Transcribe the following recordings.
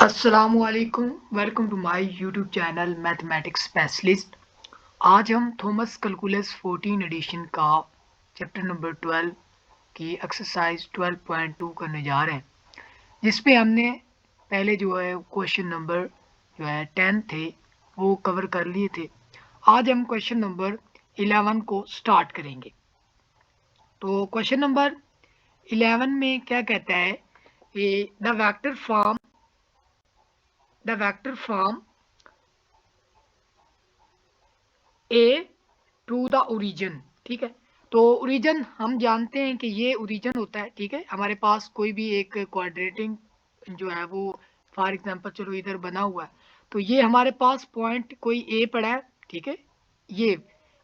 अस्सलामुअलैकुम, welcome to my YouTube channel mathematics specialist. आज हम थॉमस कैलकुलस 14 एडिशन का चैप्टर नंबर 12 की एक्सरसाइज 12.2 करने जा रहे हैं, जिसपे हमने पहले जो है क्वेश्चन नंबर जो है 10 थे वो कवर कर लिए थे। आज हम क्वेश्चन नंबर 11 को स्टार्ट करेंगे। तो क्वेश्चन नंबर 11 में क्या कहता है, the vector from A to the origin. ठीक है, तो ओरिजिन हम जानते हैं कि ये ओरिजिन होता है। ठीक है, हमारे पास कोई भी एक क्वाड्रेटिक जो है वो फॉर एग्जांपल चलो इधर बना हुआ है, तो ये हमारे पास पॉइंट कोई ए पड़ा है। ठीक है, ये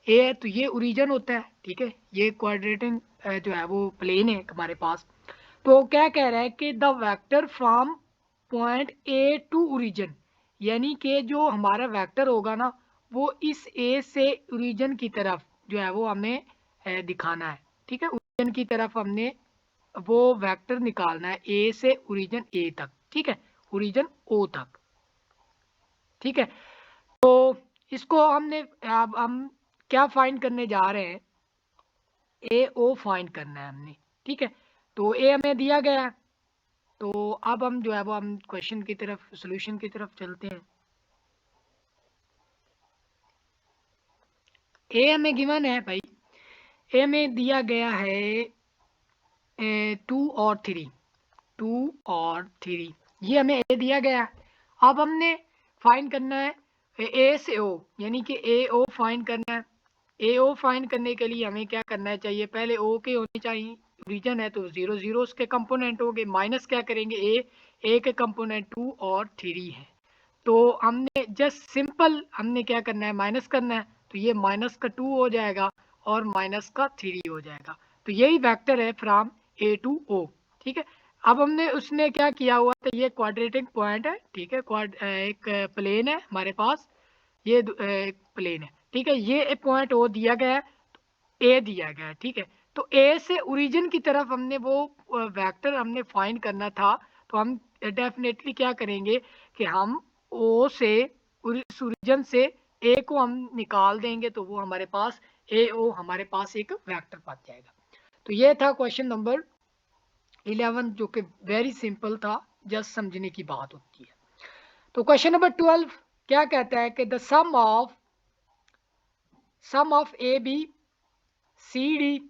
ए है तो ये ओरिजिन होता है। ठीक है, ये क्वाड्रेटिक जो है वो प्लेन है हमारे पास। तो क्या कह रहा है कि the vector from point A to origin, यानी कि जो हमारा वेक्टर होगा ना वो इस ए से ओरिजिन की तरफ जो है वो हमें दिखाना है। ठीक है, ओरिजिन की तरफ हमने वो वेक्टर निकालना है ए से ओरिजिन ए तक। ठीक है, ओरिजिन ओ तक। ठीक है, तो इसको हमने अब हम क्या फाइंड करने जा रहे हैं, ए ओ फाइंड करना है हमने। ठीक है, तो ए हमें दिया गया है, तो अब हम जो है वो हम क्वेश्चन की तरफ सॉल्यूशन की तरफ चलते हैं। ए हमें गिवन है भाई, ए में दिया गया है 2 और 3 ये हमें ए दिया गया है। अब हमने फाइंड करना है ए से ओ, यानी कि ए ओ फाइंड करना है। ए ओ फाइंड करने के लिए हमें क्या करना चाहिए, पहले ओ के होने चाहिए, रीजन है तो 0 0 उसके कंपोनेंट होंगे, माइनस क्या करेंगे ए के कंपोनेंट 2 और 3 है। तो हमने जस्ट सिंपल हमने क्या करना है, माइनस करना है, तो ये माइनस का 2 हो जाएगा और माइनस का 3 हो जाएगा। तो यही वेक्टर है फ्रॉम ए टू ओ। ठीक है, अब हमने उसने क्या किया हुआ था, ये क्वाड्रेटिक पॉइंट है। ठीक है, एक प्लेन है हमारे पास, ये एक प्लेन है। ठीक है, ये पॉइंट ओ दिया गया है, ए दिया गया है। ठीक है, तो ए से ओरिजिन की तरफ हमने वो वेक्टर हमने फाइंड करना था। तो हम डेफिनेटली क्या करेंगे कि हम ओ से ओरिजिन से ए को हम निकाल देंगे, तो वो हमारे पास ए ओ हमारे पास एक वेक्टर बच जाएगा। तो ये था क्वेश्चन नंबर 11, जो कि वेरी सिंपल था, जस्ट समझने की बात होती है। तो क्वेश्चन नंबर 12 क्या कहता है कि the sum of A B C D,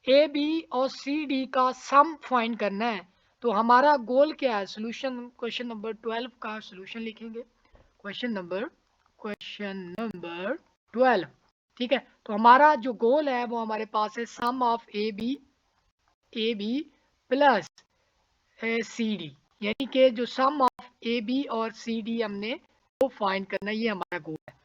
A B और सी डी का सम फाइंड करना है। तो हमारा गोल क्या है, सोल्यूशन क्वेश्चन नंबर 12 का सोल्यूशन लिखेंगे। Question number 12। ठीक है, तो हमारा जो गोल है वो हमारे पास है sum of A B plus C d, यानी कि जो सम ऑफ ए बी और सी डी हमने वो फाइंड करना, ये हमारा गोल है।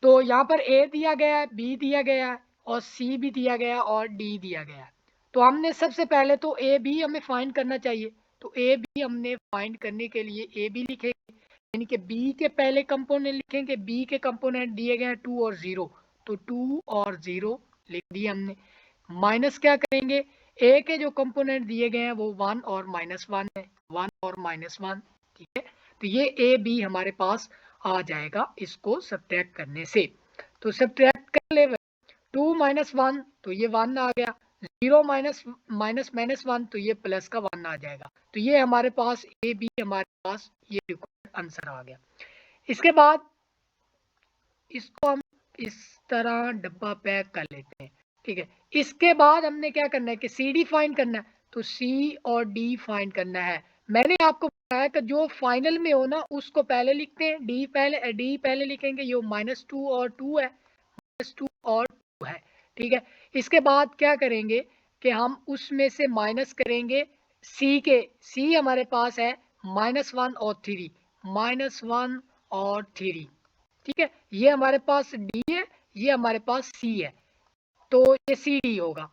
तो यहाँ पर ए दिया गया है, बी दिया गया है और सी भी दिया गया है और डी दिया गया है। तो हमने सबसे पहले तो ए बी हमें फाइंड करना चाहिए। तो ए बी हमने फाइंड करने के लिए ए बी लिखेंगे, यानी कि बी के पहले कंपोनेंट लिखेंगे। बी के कंपोनेंट दिए गए हैं 2 और 0, तो 2 और 0 लिख दिए हमने। माइनस क्या करेंगे, ए के जो कंपोनेंट दिए गए हैं वो 1 और -1 है, 1 और -1। ठीक है, तो ये ए बी हमारे पास आ जाएगा इसको सब्ट्रैक्ट करने से। तो सब्ट्रैक्ट कर ले, 2 - 1 तो ये 1 आ गया, 0 माइनस माइनस माइनस 1 तो ये प्लस का 1 आ जाएगा। तो ये हमारे पास ए बी हमारे पास ये रिक्वायर्ड आंसर आ गया। इसके बाद इसको हम इस तरह डब्बा पैक कर लेते हैं। ठीक है, इसके बाद हमने क्या करना है कि सी डी फाइंड करना है, तो सी और डी फाइंड करना है। मैंने आपको बताया कि जो फाइनल में हो ना उसको पहले लिखते हैं, डी पहले लिखेंगे, ये -2 और 2 है, -2 और 2 है। ठीक है, इसके बाद क्या करेंगे कि हम उसमें से माइनस करेंगे सी हमारे पास है -1 और 3, ठीक है, ये हमारे पास डी है, ये हमारे पास सी है, तो ये सी डी होगा।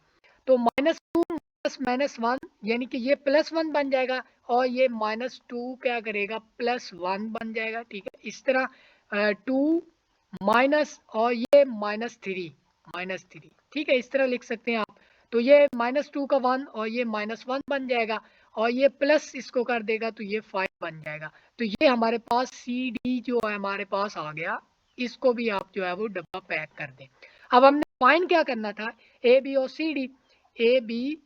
तो -2 -1 यानी कि ये +1 बन जाएगा और ये -2 क्या करेगा, +1 बन जाएगा। ठीक है, इस तरह 2 माइनस और ये -3। ठीक है, इस तरह लिख सकते हैं आप। तो ये -2 का 1 और ये -1 बन जाएगा और ये प्लस इसको कर देगा, तो ये 5 बन जाएगा। तो ये हमारे पास सी डी जो है हमारे पास आ गया, इसको भी आप जो है वो डब्बा पैक कर दें। अब हमने फाइंड क्या करना था, ए बी और C D, A B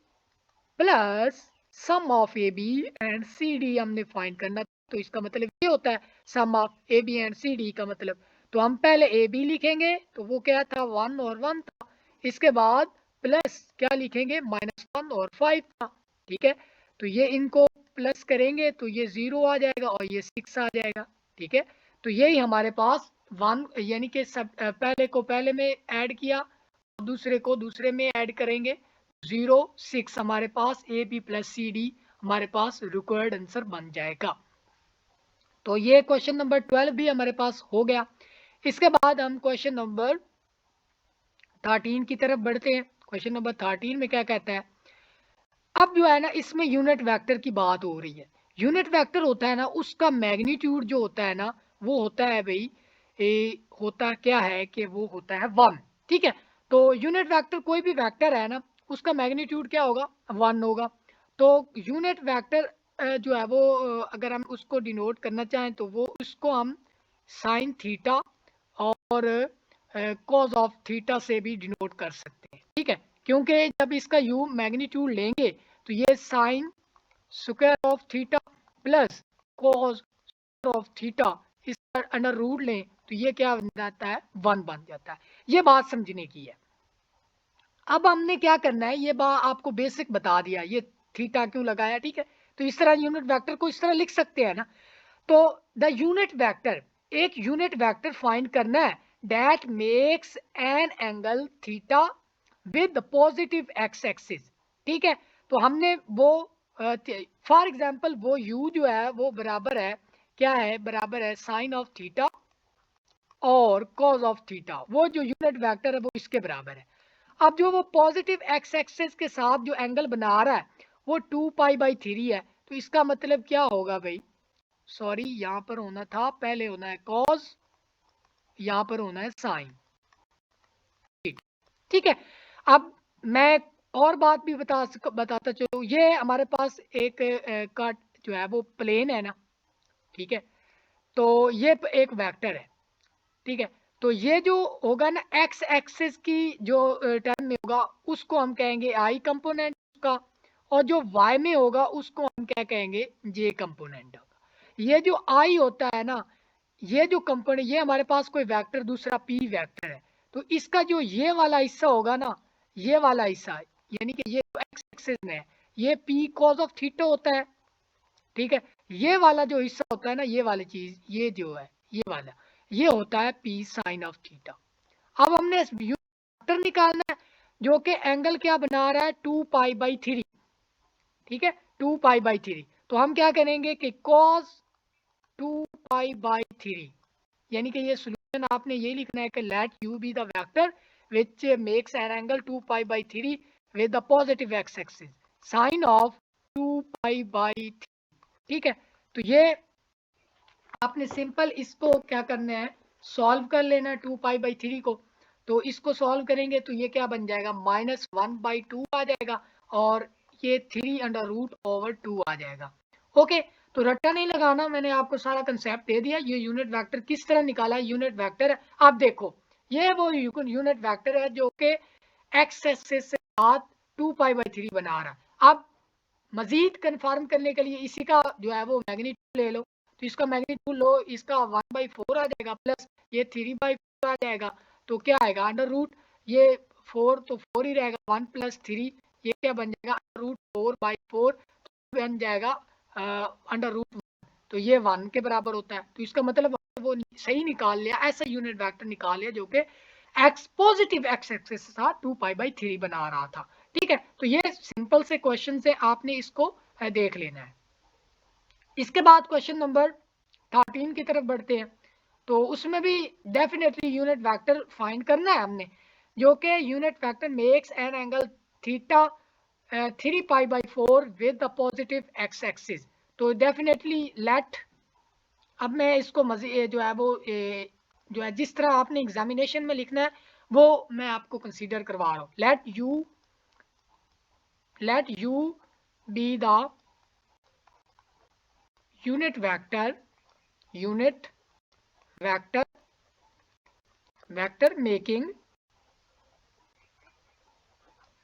plus sum of A B and C D हमने फाइंड करना। तो इसका मतलब ये होता है sum of A B and C D का मतलब, तो हम पहले ए बी लिखेंगे, तो वो क्या था 1 और 1 था, इसके बाद प्लस क्या लिखेंगे -1 और 5 था, ठीक है। तो ये इनको प्लस करेंगे तो ये 0 आ जाएगा और ये 6 आ जाएगा, ठीक है। तो यही हमारे पास 1 यानी कि सब पहले को पहले में ऐड किया, दूसरे को दूसरे में ऐड करेंगे, 0 6 हमारे पास A B plus C D हमारे पास रिक्वायर्ड आंसर बन जाएगा। तो ये क्वेश्चन नंबर 12 भी हमारे पास हो गया। इसके बाद हम क्वेश्चन नंबर 13 की तरफ बढ़ते हैं। क्वेश्चन नंबर 13 में क्या कहता है, अब जो है ना इसमें यूनिट वेक्टर की बात हो रही है। यूनिट वेक्टर होता है ना, उसका मैग्नीट्यूड जो होता है ना वो होता है भाई होता क्या है कि वो होता है 1, ठीक है। तो यूनिट वेक्टर कोई भी वेक्टर है ना उसका मैग्नीट्यूड क्या होगा 1 होगा। तो यूनिट वेक्टर जो है वो अगर हम उसको डिनोट करना चाहें तो वो उसको हम साइन थीटा और कॉज ऑफ थीटा से भी डिनोट कर सकते हैं, ठीक है। क्योंकि जब इसका यू मैग्नीट्यूड लेंगे तो ये sine square of theta plus cos of theta इसका अंडर रूट लें तो ये क्या बन जाता है 1 बन जाता है। ये बात समझने की है। अब हमने क्या करना है, ये बात आपको बेसिक बता दिया, ये थीटा क्यों लगाया, ठीक है। तो इस तरह यूनिट वेक्टर को इस तरह लिख सकते हैं ना। तो द यूनिट वेक्टर, एक यूनिट वेक्टर फाइंड करना है that makes an angle theta with the positive x axis, ठीक है। तो हमने वो फॉर एग्जांपल वो u जो है वो बराबर है क्या है, बराबर है साइन ऑफ थीटा और कॉज ऑफ थीटा, वो जो यूनिट वेक्टर है वो इसके बराबर है। अब जो वो पॉजिटिव एक्स एक्सिस के साथ जो एंगल बना रहा है वो 2π/3 है। तो इसका मतलब क्या होगा भाई, सॉरी यहाँ पर होना था, पहले होना है कॉज, यहाँ पर होना है साइन, ठीक है। अब मैं और बात भी बताता चलूँ, ये हमारे पास एक कट जो है वो प्लेन है ना, ठीक है। तो ये एक वेक्टर है, ठीक है। तो ये जो होगा ना एक्स एक्सिस की जो टर्म में होगा उसको हम कहेंगे आई कंपोनेंट का, और जो वाई में होगा उसको हम क्या कहेंगे जे कंपोनेंट होगा। ये जो आई होता है ना, ये जो कंपोनेंट, ये हमारे पास कोई वेक्टर दूसरा पी वेक्टर है, तो इसका जो ये वाला हिस्सा होगा ना, ये वाला हिस्सा यानी कि ये एक्स एक्सिस में है, ये पी कॉज ऑफ थीटा होता है, ठीक है। ये वाला जो हिस्सा होता है ना, ये वाली चीज, ये जो है ये वाला, ये होता है पी साइन ऑफ थीटा। अब हमने वेक्टर निकालना है जो कि एंगल क्या बना रहा है 2π/3, ठीक है 2π/3। तो हम क्या करेंगे कि cos 2π/3, यानी कि ये सोल्यूशन आपने ये लिखना है कि let u be the vector which makes an angle 2π/3 with the positive x axis sin of 2π/3, ठीक है। तो ये आपने सिंपल इसको क्या करना है, सॉल्व कर लेना है 2π/3 को। तो इसको सॉल्व करेंगे तो ये क्या बन जाएगा -1/2 आ जाएगा और ये 3√2 आ जाएगा। ओके, तो रट्टा नहीं लगाना, मैंने आपको सारा कंसेप्ट दे दिया। ये यूनिट वेक्टर किस तरह निकाला है, यूनिट वेक्टर आप देखो, ये वो यूनिट वेक्टर है जो कि एक्स एक्सिस से साथ 2π/3 बना रहा है। अब मजीद कंफर्म करने के लिए इसी का जो है वो मैग्नीट्यूड ले लो, तो इसका मैग्नीट्यूड लो, इसका 1/4 आ जाएगा प्लस ये 3/4 आ जाएगा, तो क्या आएगा अंडर रूट, ये 4 तो 4 ही रहेगा, 1 + 3 ये क्या बन जाएगा √4/4 बन जाएगा अंडर रूट, तो ये 1 के बराबर होता है। तो इसका मतलब वो सही निकाल लिया, ऐसा यूनिट वेक्टर निकाल लिया जो कि एक्स पॉजिटिव एक्स एक्सिस के साथ 2π/3 बना रहा था, ठीक है। तो ये सिंपल से क्वेश्चन से आपने इसको देख लेना है। इसके बाद क्वेश्चन नंबर 13 की तरफ बढ़ते हैं। तो उसमें भी डेफिनेटली यूनिट वेक्टर फाइंड करना है हमने, जो कि unit vector makes an angle theta 3π/4 with the positive x axis. तो डेफिनेटली लेट, अब मैं इसको जो है वो जो है जिस तरह आपने एग्जामिनेशन में लिखना है वो मैं आपको कंसीडर करवा रहा हूँ। Let you be the unit vector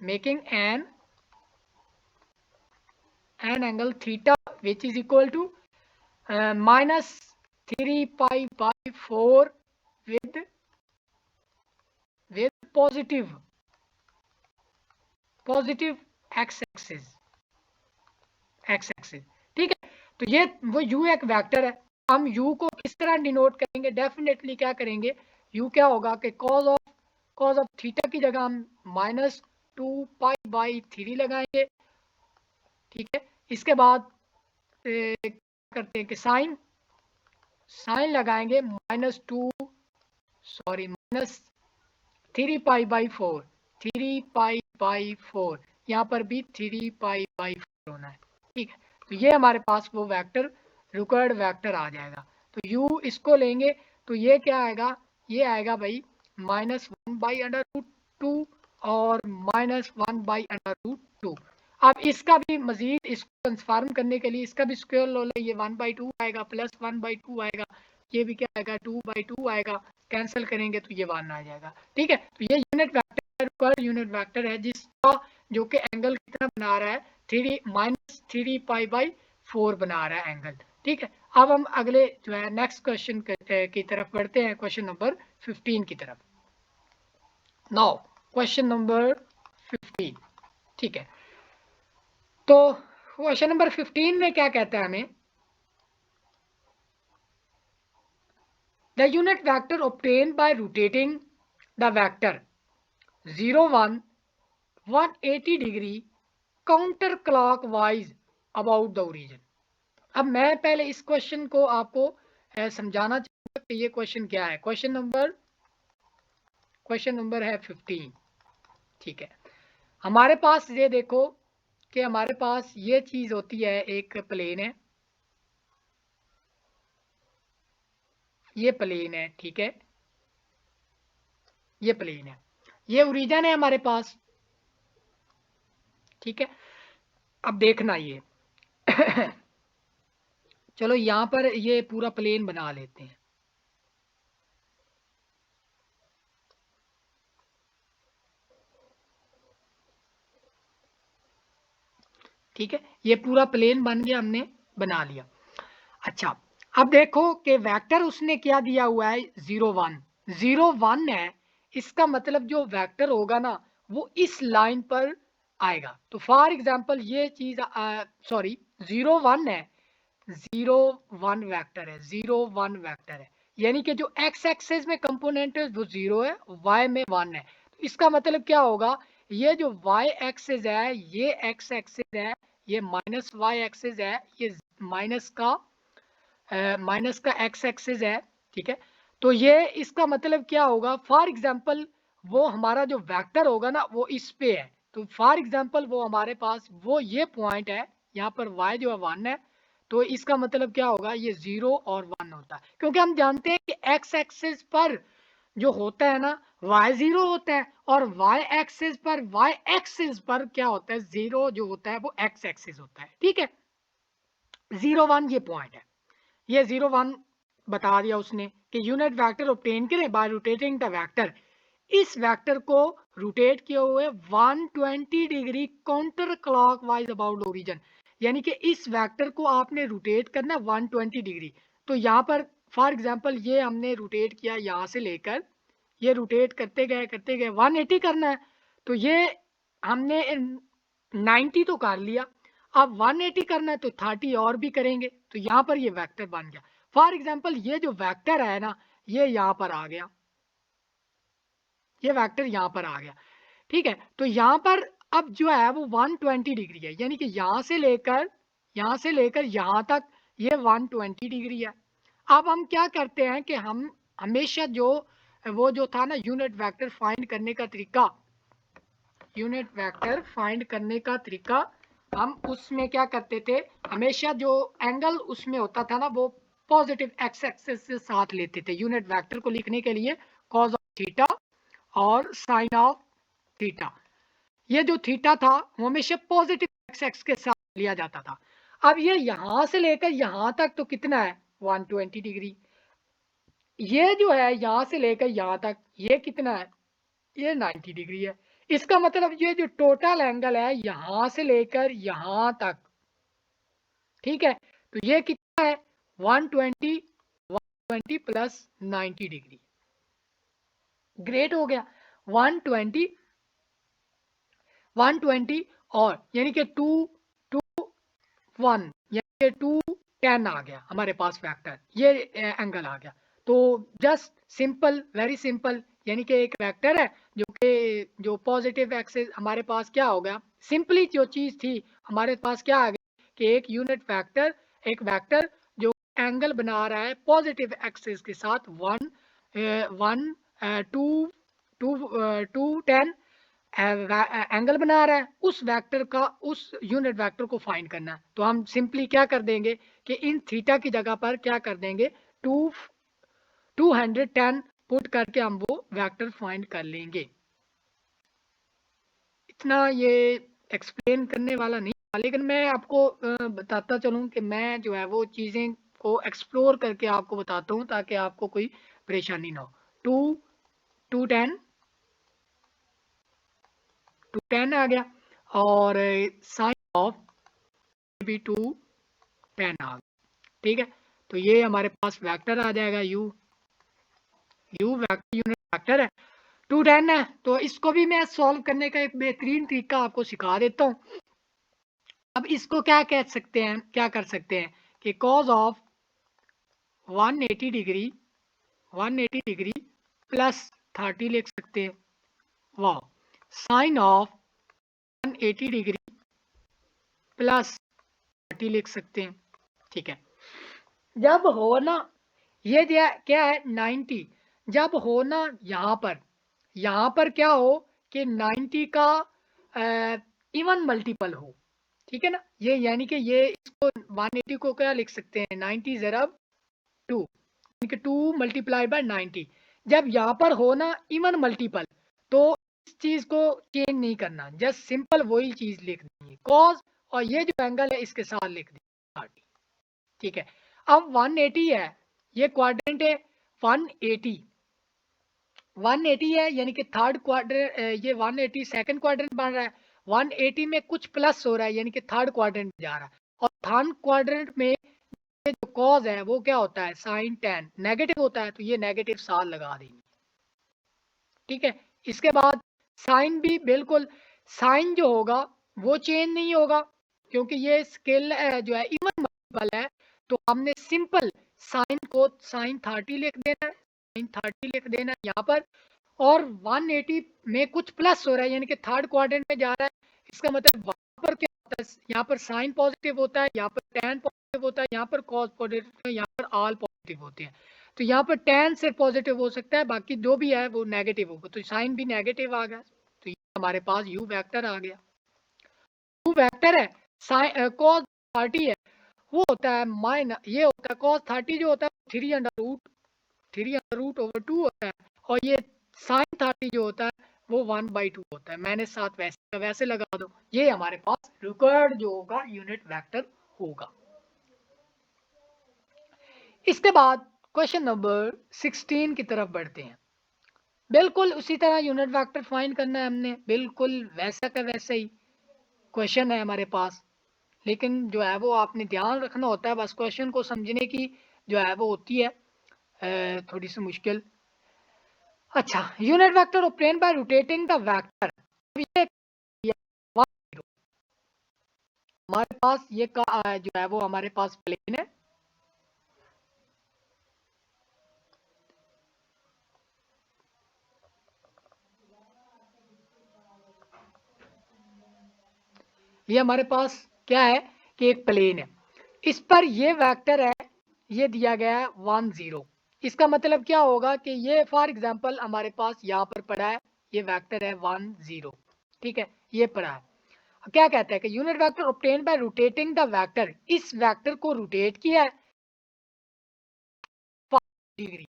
making an angle theta which is equal to minus 3 pi by 4 with positive x axis, ठीक है। तो ये वो u एक वेक्टर है, हम u को किस तरह डिनोट करेंगे, डेफिनेटली क्या करेंगे, u क्या होगा कि cos ऑफ थीटा की जगह हम -2 पाई बाई 3 लगाएंगे, ठीक है। इसके बाद करते हैं कि साइन लगाएंगे -3 पाई बाई 4 यहाँ पर भी 3 पाई बाई 4 होना है, ठीक है। तो ये हमारे पास वो वेक्टर रिक्वायर्ड वेक्टर आ जाएगा। तो u इसको लेंगे तो ये क्या आएगा, ये आएगा भाई -1/√2 और -1/√2। अब इसका भी मजीद इसको कंफर्म करने के लिए इसका भी स्क्वायर लो ले, ये 1/2 आएगा प्लस 1/2 आएगा, ये भी क्या आएगा 2/2 आएगा, कैंसिल करेंगे तो ये 1 आ जाएगा, ठीक है। तो ये यूनिट वेक्टर है जिसका जो कि एंगल कितना बना रहा है, -3 पाई बाई 4 बना रहा है एंगल, ठीक है। अब हम अगले जो है नेक्स्ट क्वेश्चन की तरफ बढ़ते हैं, क्वेश्चन नंबर 15 की तरफ। नाउ क्वेश्चन नंबर 15, ठीक है। तो क्वेश्चन नंबर 15 में क्या कहता है हमें, the unit vector obtained by rotating the vector 0 1 180 degree counter clockwise about the origin. अब मैं पहले इस क्वेश्चन को आपको समझाना चाहूंगा कि ये क्वेश्चन क्या है। क्वेश्चन नंबर है 15, ठीक है। हमारे पास ये देखो कि हमारे पास ये चीज होती है, एक प्लेन है, ये प्लेन है, ठीक है, ये प्लेन है, ये ओरिजिन है हमारे पास, ठीक है। अब देखना ये चलो यहां पर ये पूरा प्लेन बना लेते हैं, ठीक है। ये पूरा प्लेन बन गया, हमने बना लिया। अच्छा, अब देखो कि वेक्टर उसने क्या दिया हुआ है 0 1 है, इसका मतलब जो वेक्टर होगा ना वो इस लाइन पर आएगा। तो फॉर एग्जांपल ये चीज सॉरी 0 1 है, 0 1 वेक्टर है, 0 1 वेक्टर है, यानी कि जो x एक्सिस में कंपोनेंट है वो 0 है, y में 1 है। तो इसका मतलब क्या होगा, ये जो y एक्सिस है, ये x एक्सिस है, ये माइनस y एक्सिस है, ये माइनस का x एक्सिस है, ठीक है। तो ये इसका मतलब क्या होगा, फॉर एग्जांपल वो हमारा जो वेक्टर होगा ना वो इस पे है। तो फॉर एग्जांपल वो हमारे पास वो ये पॉइंट है, यहाँ पर y जो है 1 है, तो इसका मतलब क्या होगा, ये 0 और 1 होता है, क्योंकि हम जानते हैं कि x एक्सिस पर जो होता है ना y0 होता है, और y एक्सिस पर क्या होता है, 0 जो होता है वो x एक्सिस होता है, ठीक है। 0 1 ये पॉइंट है, ये 0 1 बता दिया उसने कि यूनिट वेक्टर ऑब्टेन करें बाय रोटेटिंग द वेक्टर, इस वेक्टर को रोटेट किए हुए 120 degree counter clockwise about origin, यानी कि इस वेक्टर को आपने रोटेट करना 120 डिग्री। तो यहाँ पर फॉर एग्जांपल ये हमने रोटेट किया, यहाँ से लेकर ये रोटेट करते गए 180 करना है, तो ये हमने 90 तो कर लिया, अब 180 करना है तो 30 और भी करेंगे, तो यहाँ पर ये वेक्टर बन गया। फॉर एग्जांपल ये जो वेक्टर है ना ये यहाँ पर आ गया, ये वेक्टर यहाँ पर आ गया, ठीक है। तो यहाँ पर अब जो है वो 120 डिग्री है, यानी कि यहाँ से लेकर यहाँ तक ये 120 डिग्री है। अब हम क्या करते हैं कि हम हमेशा वो जो था ना यूनिट वेक्टर फाइंड करने का तरीका, हम उसमें क्या करते थे, हमेशा जो एंगल उसमें होता था ना वो पॉजिटिव एक्स एक्सिस से साथ लेते थे यूनिट वेक्टर को लिखने के लिए, कॉज ऑफ थीटा और साइन ऑफ थीटा। ये जो थीटा था वो हमेशा पॉजिटिव एक्स एक्स के साथ लिया जाता था। अब ये यहां से लेकर यहां तक तो कितना है 120 डिग्री। ये जो है यहां से लेकर यहां तक ये कितना है, ये 90 डिग्री है। इसका मतलब ये जो टोटल एंगल है यहां से लेकर यहां तक, ठीक है, तो ये कितना है 120 प्लस 90 डिग्री। ग्रेट हो गया। 120 और यानी कि 2 1 यानी कि 210 आ गया हमारे पास वेक्टर, ये एंगल आ गया। तो जस्ट सिंपल, वेरी सिंपल, यानी कि एक वेक्टर है जो पॉजिटिव एक्सिस हमारे पास क्या हो गया, सिंपली जो चीज थी हमारे पास क्या आ गई कि एक यूनिट वेक्टर, एक वेक्टर जो एंगल बना रहा है पॉजिटिव एक्सिस के साथ 1 2 210 एंगल बना रहा है, उस वेक्टर का, उस यूनिट वेक्टर को फाइंड करना है। तो हम सिंपली क्या कर देंगे कि इन थीटा की जगह पर क्या कर देंगे 210 पुट करके हम वो वेक्टर फाइंड कर लेंगे। इतना ये एक्सप्लेन करने वाला नहीं था, लेकिन मैं आपको बताता चलूं कि मैं जो है वो चीज़ें को एक्सप्लोर करके आपको बताता हूँ ताकि आपको कोई परेशानी ना हो। 210 आ गया और साइन ऑफ भी 210 आ गया, ठीक है। तो ये हमारे पास वेक्टर आ जाएगा यू वेक्टर, यूनिट वेक्टर है, 210 है। तो इसको भी मैं सॉल्व करने का एक बेहतरीन तरीका आपको सिखा देता हूँ। अब इसको क्या कह सकते हैं, क्या कर सकते हैं कि कॉज ऑफ 180 डिग्री प्लस 30 लिख सकते हैं। वाह, साइन ऑफ 180 डिग्री प्लस 30 लिख सकते हैं, ठीक है। जब हो ना, ये क्या है 90, जब हो ना यहाँ पर क्या हो कि 90 का इवन मल्टीपल हो, ठीक है ना। ये यानी कि ये इसको 180 को क्या लिख सकते हैं 90 ज़रब 2, यानी कि 2 मल्टीप्लाई बाय 90। जब यहाँ पर हो ना इवन मल्टीपल, तो इस चीज को चेंज नहीं करना, जस्ट सिंपल वही चीज लिख देंगे कॉज, और ये जो एंगल है इसके साथ लिख देंगे 30, ठीक है। अब 180 है, ये क्वाड्रेंट है, 180 180 है यानी कि थर्ड क्वाड्रेंट, ये 180 सेकंड क्वाड्रेंट बन रहा है, 180 में कुछ प्लस हो रहा है यानी कि थर्ड क्वाड्रेंट में जा रहा है, और थर्ड क्वाड्रेंट में जो कॉज है वो क्या होता है साइन 10 नेगेटिव होता है, तो ये नेगेटिव साल लगा देंगे, ठीक है। इसके बाद साइन भी बिल्कुल, साइन जो होगा वो चेंज नहीं होगा क्योंकि ये स्केल जो है इवन मल्टीपल है, तो हमने सिंपल साइन को साइन 30 लिख देना है, साइन 30 लिख देना है यहाँ पर। और 180 में कुछ प्लस हो रहा है यानी कि थर्ड क्वाड्रेंट में जा रहा है, इसका मतलब वहां पर क्या होता है, यहाँ पर साइन पॉजिटिव होता है, यहाँ पर टेन पॉजिटिव होता है, यहाँ पर कॉस पॉजिटिव, यहाँ पर ऑल पॉजिटिव होते हैं। तो यहाँ पर टेन से पॉजिटिव हो सकता है, बाकी जो भी है वो नेगेटिव होगा, तो साइन भी नेगेटिव आ गया, तो ये हमारे पास यू वेक्टर आ गया। यू वेक्टर है, साइन कॉस 30 है, वो होता है माइनस, ये होता है कॉस 30 जो होता है 3√2 होता है, और ये साइन 30 जो होता है वो 1/2 होता है। मैंने साथ वैसे का वैसे लगा दो, ये हमारे पास रिक्वायर्ड जो होगा यूनिट वेक्टर होगा। इसके बाद क्वेश्चन नंबर 16 की तरफ बढ़ते हैं। बिल्कुल उसी तरह यूनिट वेक्टर फाइंड करना है हमने, बिल्कुल वैसा का वैसा ही क्वेश्चन है हमारे पास, लेकिन जो है वो आपने ध्यान रखना होता है, बस क्वेश्चन को समझने की जो है वो होती है थोड़ी सी मुश्किल। अच्छा, unit vector obtain bye rotating the vector, ये हमारे पास ये जो है वो हमारे पास प्लेन है, ये हमारे पास क्या है कि एक प्लेन है, इस पर ये वेक्टर है, ये दिया गया है 1 0। इसका मतलब क्या होगा कि ये फॉर एग्जांपल हमारे पास यहाँ पर पड़ा है, ये वेक्टर है 1 0, ठीक है, ये पड़ा है। क्या कहता है कि unit vector obtain bye rotating the vector, इस वेक्टर को रोटेट किया है 5 डिग्री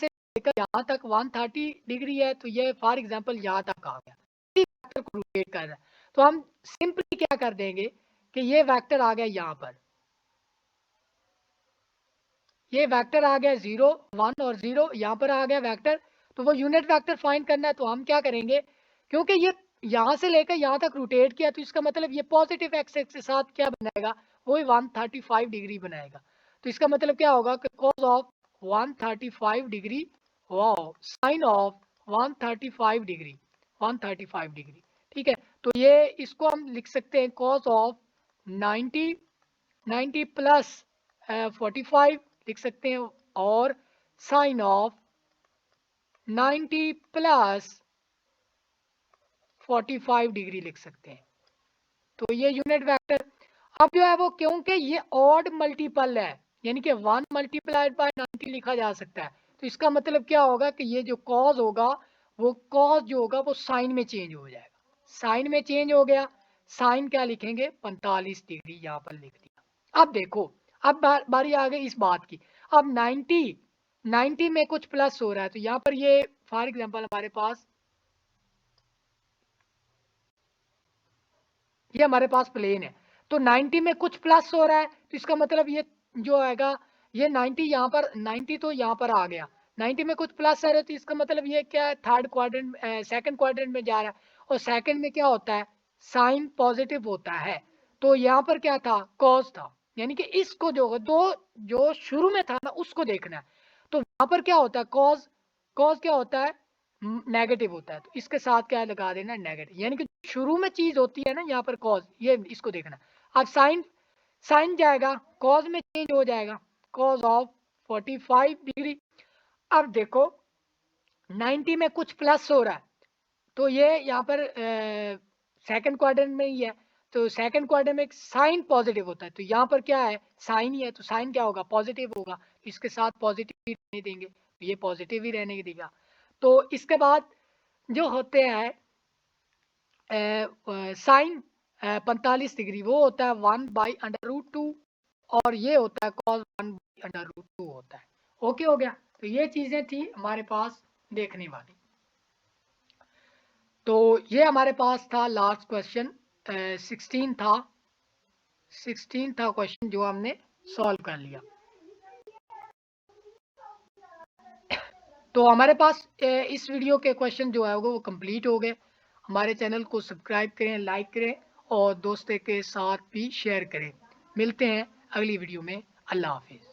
से लेकर यहाँ तक 130 डिग्री है, तो ये फॉर एग्जांपल यहाँ तक आ गया, इस वेक्टर को रोटेट कर रहा है। तो हम सिंपली क्या कर देंगे कि ये वेक्टर आ गया यहाँ पर, ये वेक्टर आ गया 0 1 और 0, यहाँ पर आ गया वेक्टर। तो वो यूनिट वेक्टर फाइंड करना है, तो हम क्या करेंगे, क्योंकि ये यहाँ से लेकर यहाँ तक रोटेट किया, तो इसका मतलब ये पॉजिटिव एक्स एक्स के साथ क्या बनाएगा, वही 135 डिग्री बनाएगा। तो इसका मतलब क्या होगा कि cos of 135 degree, wow, sine of 135 degree, 135 degree. ठीक है, तो ये इसको हम लिख सकते हैं कॉस ऑफ 90 प्लस 45 लिख सकते हैं, और साइन ऑफ 90 प्लस 45 डिग्री लिख सकते हैं। तो ये यूनिट वेक्टर अब जो है वो, क्योंकि ये ऑड मल्टीपल है, यानी कि 1 मल्टीप्लाइड बाय 90 लिखा जा सकता है, तो इसका मतलब क्या होगा कि ये जो कॉज होगा, वो कॉज जो होगा वो साइन में चेंज हो जाएगा, साइन में चेंज हो गया। साइन क्या लिखेंगे, 45 डिग्री यहाँ पर लिख दिया। अब देखो, अब बारी आ गई इस बात की। अब 90 में कुछ प्लस हो रहा है, तो यहाँ पर ये फॉर एग्जांपल हमारे पास, ये हमारे पास प्लेन है, तो 90 में कुछ प्लस हो रहा है, तो इसका मतलब ये जो आएगा, ये 90 यहाँ पर, 90 तो यहाँ पर आ गया, 90 में कुछ प्लस आ रहा है, तो इसका मतलब ये क्या है, थर्ड क्वाड्रेंट, सेकंड क्वाड्रेंट में जा रहा है, और सेकंड में क्या होता है, साइन पॉजिटिव होता है। तो यहाँ पर क्या था, कॉस था, यानी कि इसको जो शुरू में था ना उसको देखना है। तो वहां पर क्या होता है, कॉस, कॉस क्या होता है, नेगेटिव होता है, तो इसके साथ क्या लगा देना, नेगेटिव, यानी कि शुरू में चीज होती है ना यहाँ पर कॉज, ये इसको देखना। अब साइन, साइन जाएगा कॉज में चेंज हो जाएगा, कॉज ऑफ 45 डिग्री। अब देखो 90 में कुछ प्लस हो रहा है, तो ये यहाँ पर सेकंड क्वाड्रेंट में ही है, तो सेकंड क्वाड्रेंट में साइन पॉजिटिव होता है, तो यहाँ पर क्या है, साइन ही है, तो साइन क्या होगा, पॉजिटिव होगा, तो इसके साथ पॉजिटिव ही रहने देंगे, तो ये पॉजिटिव ही रहने देगा। तो इसके बाद जो होते हैं साइन 45 डिग्री, वो होता है 1/√2, और ये होता है कॉस 1/√2 होता है। ओके हो गया, तो ये चीजें थी हमारे पास देखने वाली। तो ये हमारे पास था लास्ट क्वेश्चन, 16 था, 16 था क्वेश्चन जो हमने सॉल्व कर लिया। तो हमारे पास इस वीडियो के क्वेश्चन जो है वो कंप्लीट हो गए। हमारे चैनल को सब्सक्राइब करें, लाइक करें, और दोस्तों के साथ भी शेयर करें। मिलते हैं अगली वीडियो में। अल्लाह हाफिज़।